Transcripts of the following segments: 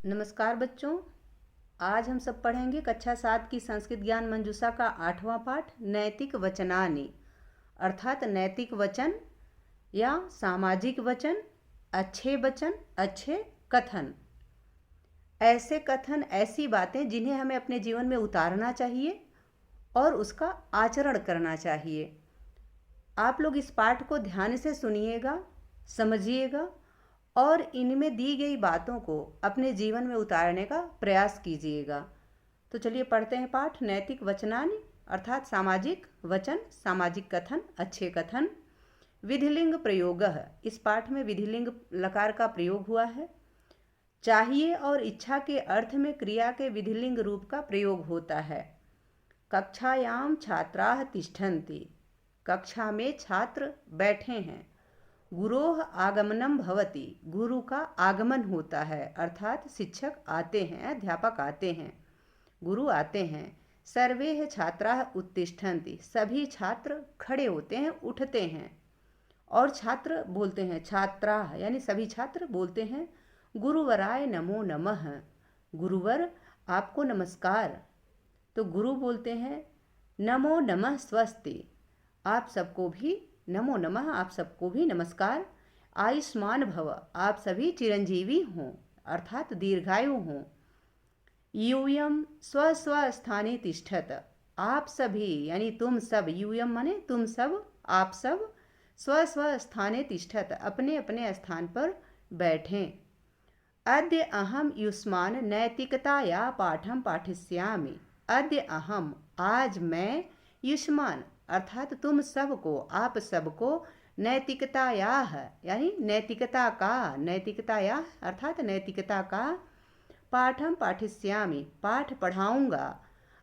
नमस्कार बच्चों। आज हम सब पढ़ेंगे कक्षा 7 की संस्कृत ज्ञान मंजूषा का 8वां पाठ नैतिक वचनानि, अर्थात नैतिक वचन या सामाजिक वचन, अच्छे वचन, अच्छे कथन। ऐसे कथन, ऐसी बातें जिन्हें हमें अपने जीवन में उतारना चाहिए और उसका आचरण करना चाहिए। आप लोग इस पाठ को ध्यान से सुनिएगा, समझिएगा और इनमें दी गई बातों को अपने जीवन में उतारने का प्रयास कीजिएगा। तो चलिए पढ़ते हैं पाठ नैतिक वचनानि, अर्थात सामाजिक वचन, सामाजिक कथन, अच्छे कथन। विधिलिंग प्रयोगः, इस पाठ में विधिलिंग लकार का प्रयोग हुआ है। चाहिए और इच्छा के अर्थ में क्रिया के विधिलिंग रूप का प्रयोग होता है। कक्षायाम छात्राः तिष्ठन्ति, कक्षा में छात्र बैठे हैं। गुरोः आगमनम भवति, गुरु का आगमन होता है, अर्थात शिक्षक आते हैं, अध्यापक आते हैं, गुरु आते हैं। सर्वे छात्राः उत्तिष्ठन्ति, सभी छात्र खड़े होते हैं, उठते हैं। और छात्र बोलते हैं, छात्राः यानी सभी छात्र बोलते हैं, गुरुवराय नमो नमः, गुरुवर आपको नमस्कार। तो गुरु बोलते हैं, नमो नमः स्वस्ति, आप सबको भी नमो नमः, आप सबको भी नमस्कार। आयुष्मान भव, आप सभी चिरंजीवी हों, अर्थात दीर्घायु हों। यूयम स्व स्व स्थाने तिष्ठत, आप सभी यानी तुम सब, यूयम माने तुम सब, आप सब, स्व स्व स्थाने तिष्ठत, अपने अपने स्थान पर बैठें। अद्य अहम युष्मान नैतिकताया पाठम पाठिष्यामि, अद्य अहम, आज मैं, युष्मान अर्थात तुम सबको, आप सबको, नैतिकतायाः यानी नैतिकता का, नैतिकतायाः अर्थात नैतिकता का, पाठम पाठिष्यामि पाठ पढ़ाऊंगा।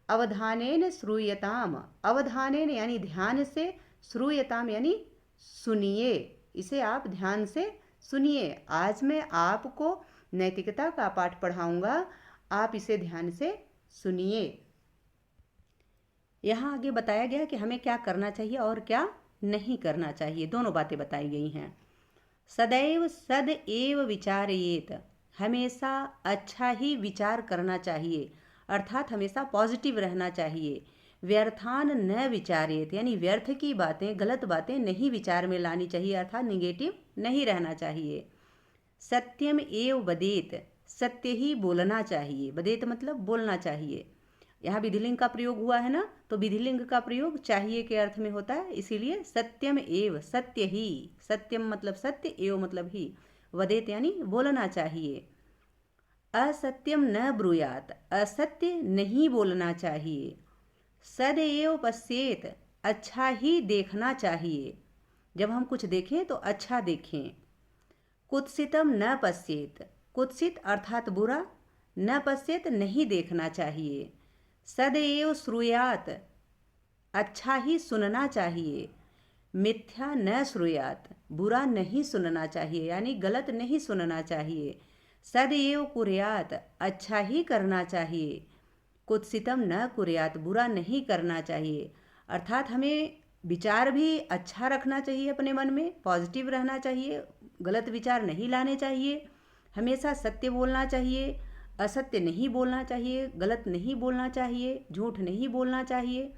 अवधानेन श्रूयताम, अवधानेन यानी ध्यान से, श्रूयताम यानी सुनिए, इसे आप ध्यान से सुनिए। आज मैं आपको नैतिकता का पाठ पढ़ाऊंगा, आप इसे ध्यान से सुनिए। यहाँ आगे बताया गया कि हमें क्या करना चाहिए और क्या नहीं करना चाहिए, दोनों बातें बताई गई हैं। सदैव सद एव विचारयेत, हमेशा अच्छा ही विचार करना चाहिए, अर्थात हमेशा पॉजिटिव रहना चाहिए। व्यर्थान न विचारेत, यानी व्यर्थ की बातें, गलत बातें नहीं विचार में लानी चाहिए, अर्थात निगेटिव नहीं रहना चाहिए। सत्यम एव वदेत, सत्य ही बोलना चाहिए, वदेत मतलब बोलना चाहिए। यहाँ विधिलिंग का प्रयोग हुआ है ना, तो विधिलिंग का प्रयोग चाहिए के अर्थ में होता है, इसीलिए सत्यम एव, सत्य ही, सत्यम मतलब सत्य, एव मतलब ही, वदेत यानी बोलना चाहिए। असत्यम न ब्रूयात, असत्य नहीं बोलना चाहिए। सदैव पश्येत, अच्छा ही देखना चाहिए, जब हम कुछ देखें तो अच्छा देखें। कुत्सितम न पश्येत, कुत्सित अर्थात बुरा, न पश्येत नहीं देखना चाहिए। सदैव श्रूयात, अच्छा ही सुनना चाहिए। मिथ्या न श्रूयात, बुरा नहीं सुनना चाहिए, यानी गलत नहीं सुनना चाहिए। सदैव कुर्यात, अच्छा ही करना चाहिए। कुत्सितम न कुर्यात, बुरा नहीं करना चाहिए, अर्थात हमें विचार भी अच्छा रखना चाहिए, अपने मन में पॉजिटिव रहना चाहिए, गलत विचार नहीं लाने चाहिए। हमेशा सत्य बोलना चाहिए, असत्य नहीं बोलना चाहिए, गलत नहीं बोलना चाहिए, झूठ नहीं बोलना चाहिए।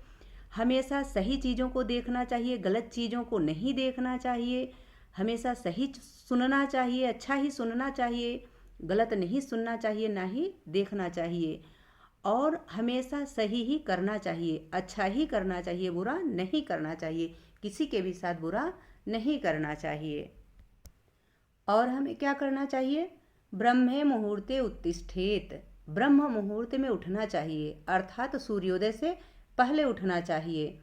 हमेशा सही चीज़ों को देखना चाहिए, गलत चीज़ों को नहीं देखना चाहिए। हमेशा सही सुनना चाहिए, अच्छा ही सुनना चाहिए, गलत नहीं सुनना चाहिए, ना ही देखना चाहिए। और हमेशा सही ही करना चाहिए, अच्छा ही करना चाहिए, बुरा नहीं करना चाहिए, किसी के भी साथ बुरा नहीं करना चाहिए। और हमें क्या करना चाहिए? ब्रह्मे मुहूर्ते उत्तिष्ठेत, ब्रह्म मुहूर्त में उठना चाहिए, अर्थात सूर्योदय से पहले उठना चाहिए।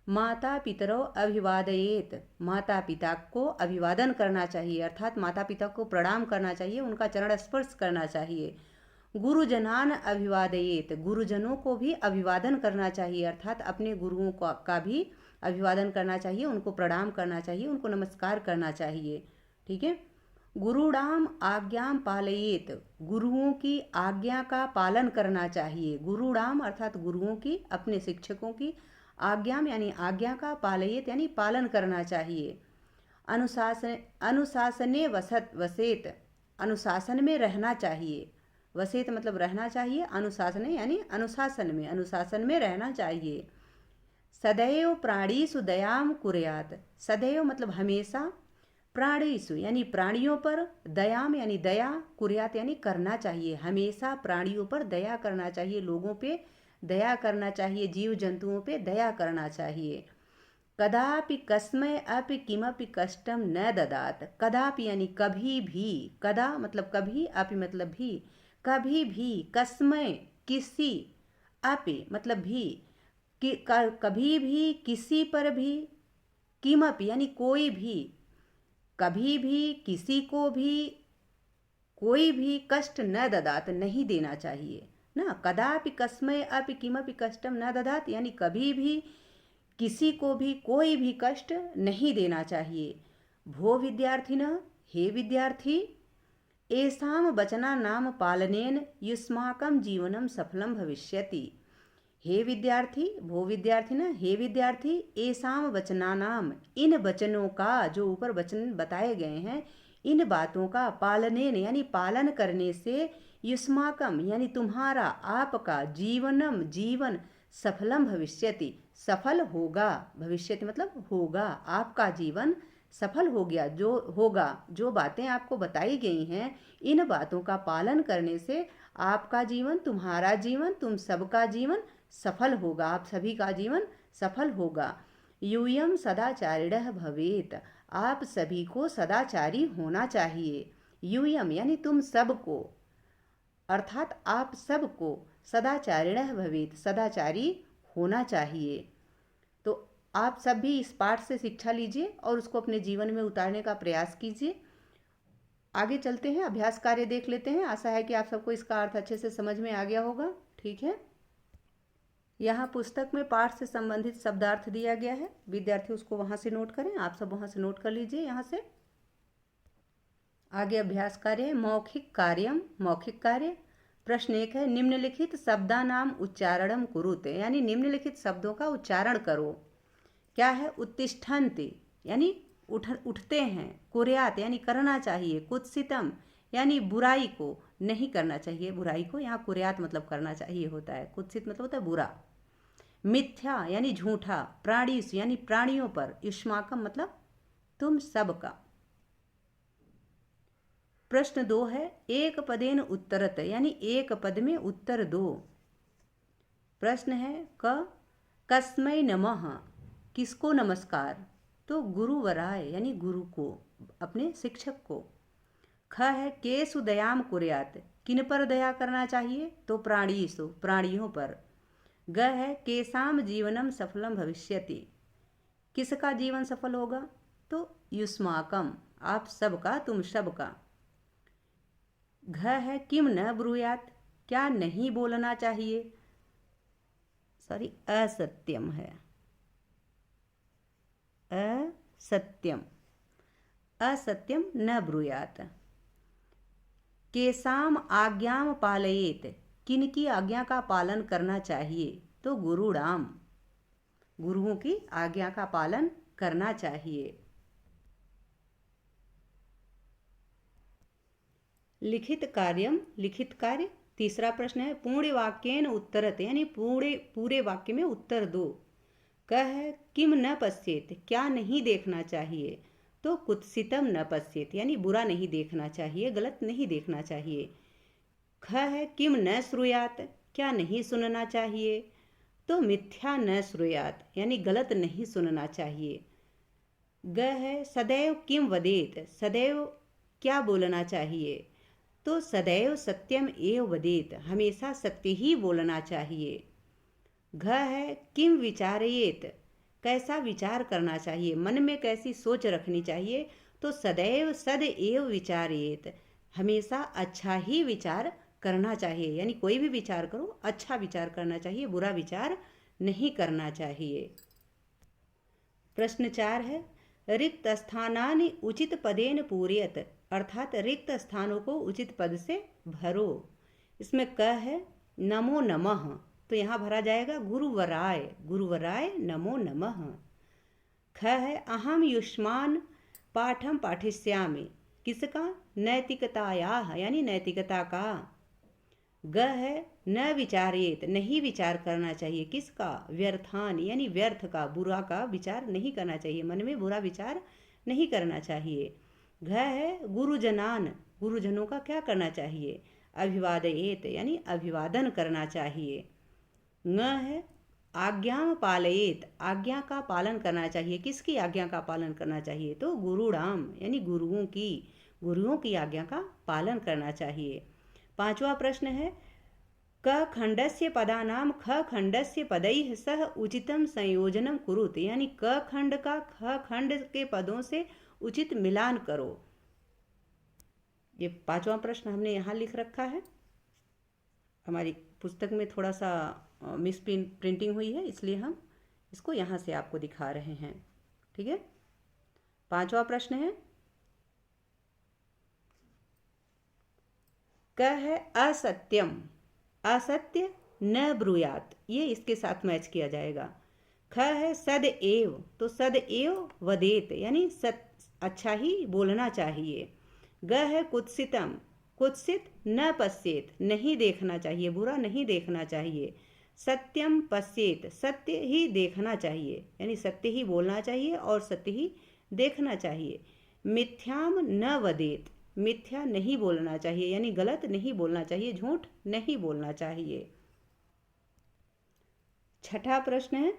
माता पितरौ अभिवादयेत, माता पिता को अभिवादन करना चाहिए, अर्थात माता पिता को प्रणाम करना चाहिए, उनका चरण स्पर्श करना चाहिए। गुरुजनान अभिवादयेत, गुरुजनों को भी अभिवादन करना चाहिए, अर्थात अपने गुरुओं का भी अभिवादन करना चाहिए, उनको प्रणाम करना चाहिए, उनको नमस्कार करना चाहिए। ठीक है। गुरुणाम आज्ञाम पालयेत, गुरुओं की आज्ञा का पालन करना चाहिए। गुरुणाम अर्थात गुरुओं की, अपने शिक्षकों की, आज्ञाम यानी आज्ञा का, पालयेत यानी पालन करना चाहिए। अनुशासने वसेत, अनुशासन में रहना चाहिए। वसेत मतलब रहना चाहिए, अनुशासन यानी अनुशासन में रहना चाहिए। सदैव प्राणीषु दयाम कुर्यात, सदैव मतलब हमेशा, प्राणीषु यानी प्राणियों पर, दयाम यानी दया, कुर्यात यानी करना चाहिए, हमेशा प्राणियों पर दया करना चाहिए, लोगों पे दया करना चाहिए, जीव जंतुओं पे दया करना चाहिए। कदापि कस्मै अपि किमपि कष्टम न ददात, कदापि यानी कभी भी, कदा मतलब कभी, अपि मतलब भी, कभी भी, कस्मै किसी, अपि मतलब भी, कभी भी, किसी पर भी, किमपि यानी कोई भी, कभी भी, किसी को भी, कोई भी कष्ट न ददात नहीं देना चाहिए ना। कदापि कस्मै अपि किमपि कष्टम न ददात यानी कभी भी किसी को भी कोई भी कष्ट नहीं देना चाहिए। भो विद्यार्थिनः, हे विद्यार्थी, एषां वचनानां पालनेन युष्माकं जीवनं सफलं भविष्यति। हे विद्यार्थी, भो विद्यार्थिनः, हे विद्यार्थी, एषां वचनानाम इन वचनों का, जो ऊपर वचन बताए गए हैं, इन बातों का पालनेन यानी पालन करने से, युष्माकम यानी तुम्हारा, आपका, जीवनम जीवन, सफलम भविष्यति सफल होगा, भविष्यति मतलब होगा, आपका जीवन सफल हो गया, जो होगा, जो बातें आपको बताई गई हैं, इन बातों का पालन करने से आपका जीवन, तुम्हारा जीवन, तुम सबका जीवन सफल होगा, आप सभी का जीवन सफल होगा। यूयम सदाचारिणः भवेत, आप सभी को सदाचारी होना चाहिए। यूयम यानी तुम सबको, अर्थात आप सबको, सदाचारिणः भवेत सदाचारी होना चाहिए। तो आप सब भी इस पाठ से शिक्षा लीजिए और उसको अपने जीवन में उतारने का प्रयास कीजिए। आगे चलते हैं, अभ्यास कार्य देख लेते हैं। आशा है कि आप सबको इसका अर्थ अच्छे से समझ में आ गया होगा। ठीक है, यहाँ पुस्तक में पाठ से संबंधित शब्दार्थ दिया गया है, विद्यार्थी उसको वहाँ से नोट करें, आप सब वहाँ से नोट कर लीजिए। यहाँ से आगे अभ्यास कार्य है, मौखिक कार्यम, मौखिक कार्य। प्रश्न 1 है, निम्नलिखित शब्दानाम उच्चारणम कुरुते, यानी निम्नलिखित शब्दों का उच्चारण करो। क्या है? उत्तिष्ठन्ति यानी उठते हैं, कुर्यात यानी करना चाहिए, कुत्सितम यानी बुराई को नहीं करना चाहिए, बुराई को यहाँ कुर्यात मतलब करना चाहिए होता है, कुत्सित मतलब होता है बुरा। मिथ्या यानी झूठा, प्राणीस यानी प्राणियों पर, युष्माकम मतलब तुम सबका। प्रश्न 2 है, एक पदेन उत्तरत यानी एक पद में उत्तर दो। प्रश्न है कस्मै नमः, किसको नमस्कार? तो गुरुवराय यानी गुरु को, अपने शिक्षक को। ख है केषु दयाम कुर्यात, किन पर दया करना चाहिए? तो प्राणीषु प्राणियों पर। ग है केषाम जीवनम सफलम भविष्यति, किसका जीवन सफल होगा? तो युष्माकम आप सबका, तुम सबका। घ है किम न ब्रूयात, क्या नहीं बोलना चाहिए? सॉरी, असत्यम है, असत्यम, असत्यम न ब्रूयात। केसाम आज्ञाम पालयेत, किनकी आज्ञा का पालन करना चाहिए? तो गुरुणाम, गुरुओं की आज्ञा का पालन करना चाहिए। लिखित कार्यम, लिखित कार्य। तीसरा प्रश्न है, पूर्ण वाक्येन उत्तरत यानी पूरे वाक्य में उत्तर दो। कह किम न पश्येत, क्या नहीं देखना चाहिए? तो कुत्सितम न पश्येत यानी बुरा नहीं देखना चाहिए, गलत नहीं देखना चाहिए। ख है किम न श्रूयात, क्या नहीं सुनना चाहिए? तो मिथ्या न श्रूयात यानी गलत नहीं सुनना चाहिए। ग है सदैव किम वदेत, सदैव क्या बोलना चाहिए? तो सदैव सत्यम एव वदेत, हमेशा सत्य ही बोलना चाहिए। घ है किम विचारयेत, कैसा विचार करना चाहिए, मन में कैसी सोच रखनी चाहिए? तो सदैव सद एव विचारयेत, हमेशा अच्छा ही विचार करना चाहिए, यानी कोई भी विचार करो अच्छा विचार करना चाहिए, बुरा विचार नहीं करना चाहिए। प्रश्न 4 है, रिक्त स्थानानि उचित पदेन पूरयत, अर्थात रिक्त स्थानों को उचित पद से भरो। इसमें क है नमो नमः, तो यहाँ भरा जाएगा गुरुवराय, गुरुवराय नमो नमः। ख है अहम युष्मान पाठम पाठिष्यामि, किसका? नैतिकतायाः यानी नैतिकता का। ग है न विचारेत, नहीं विचार करना चाहिए। किसका? व्यर्थान यानी व्यर्थ का, बुरा का विचार नहीं करना चाहिए, मन में बुरा विचार नहीं करना चाहिए। घ है गुरुजनान, गुरुजनों का क्या करना चाहिए? अभिवादयेत यानी अभिवादन करना चाहिए। ङ है आज्ञा पालयेत, आज्ञा का पालन करना चाहिए। किसकी आज्ञा का पालन करना चाहिए? तो गुरुणाम यानी गुरुओं की आज्ञा का पालन करना चाहिए। पांचवा प्रश्न है क खंडस्य पदानाम ख खंडस्य पदैः सह उचितम संयोजनम कुरुत, यानी क खंड का ख खंड के पदों से उचित मिलान करो। ये पांचवा प्रश्न हमने यहाँ लिख रखा है। हमारी पुस्तक में थोड़ा सा मिस प्रिंटिंग हुई है, इसलिए हम इसको यहाँ से आपको दिखा रहे हैं। ठीक है, पांचवा प्रश्न है क है असत्यम, असत्य न ब्रूयात, ये इसके साथ मैच किया जाएगा। ख है सदैव, तो सदैव वदेत यानी अच्छा ही बोलना चाहिए। ग है कुत्सितम, कुत्सित न पश्येत, नहीं देखना चाहिए, बुरा नहीं देखना चाहिए। सत्यम पश्येत, सत्य ही देखना चाहिए, यानी सत्य ही बोलना चाहिए और सत्य ही देखना चाहिए। मिथ्याम न वदेत, मिथ्या नहीं बोलना चाहिए, यानी गलत नहीं बोलना चाहिए, झूठ नहीं बोलना चाहिए। छठा प्रश्न है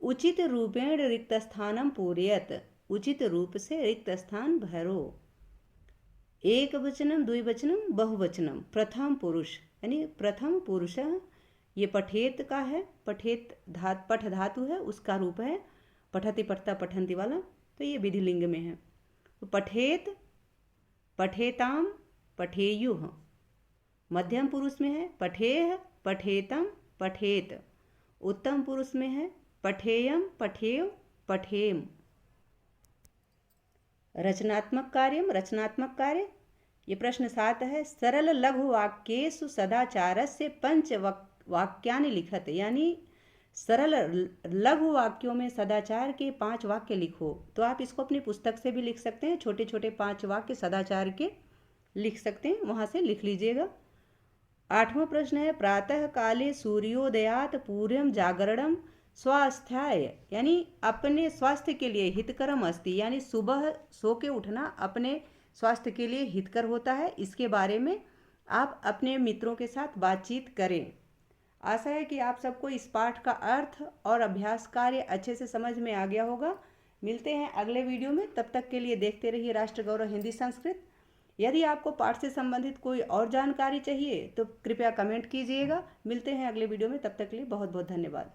उचित रूपेण रिक्त स्थानम पूरयत, उचित रूप से रिक्त स्थान भरो। एक वचनम द्विवचनम बहुवचनम, प्रथम पुरुष यानी प्रथम पुरुष, ये पठेत का है, पठेत पठ धातु है, उसका रूप है पठति पठता पठंती वाला, तो ये विधिलिंग में है। तो पठेत पठेताम पठेयुः, मध्यम पुरुष में है पठेह पठेतम पठेत, उत्तम पुरुष में है पठेयम पठेव पठेम। रचनात्मक कार्यम, रचनात्मक कार्य, ये प्रश्न 7 है। सरल लघु वाक्येषु सदाचारस्य पंच वाक्यानि लिखत, यानी सरल लघु वाक्यों में सदाचार के 5 वाक्य लिखो। तो आप इसको अपनी पुस्तक से भी लिख सकते हैं, छोटे छोटे 5 वाक्य सदाचार के लिख सकते हैं, वहां से लिख लीजिएगा। 8वां प्रश्न है प्रातः काले सूर्योदयात पूर्वम जागरणम स्वास्थ्याय, यानी अपने स्वास्थ्य के लिए हितकरम अस्ति, यानी सुबह सो के उठना अपने स्वास्थ्य के लिए हितकर होता है। इसके बारे में आप अपने मित्रों के साथ बातचीत करें। आशा है कि आप सबको इस पाठ का अर्थ और अभ्यास कार्य अच्छे से समझ में आ गया होगा। मिलते हैं अगले वीडियो में, तब तक के लिए देखते रहिए राष्ट्र गौरव हिंदी संस्कृत। यदि आपको पाठ से संबंधित कोई और जानकारी चाहिए तो कृपया कमेंट कीजिएगा। मिलते हैं अगले वीडियो में, तब तक के लिए बहुत बहुत धन्यवाद।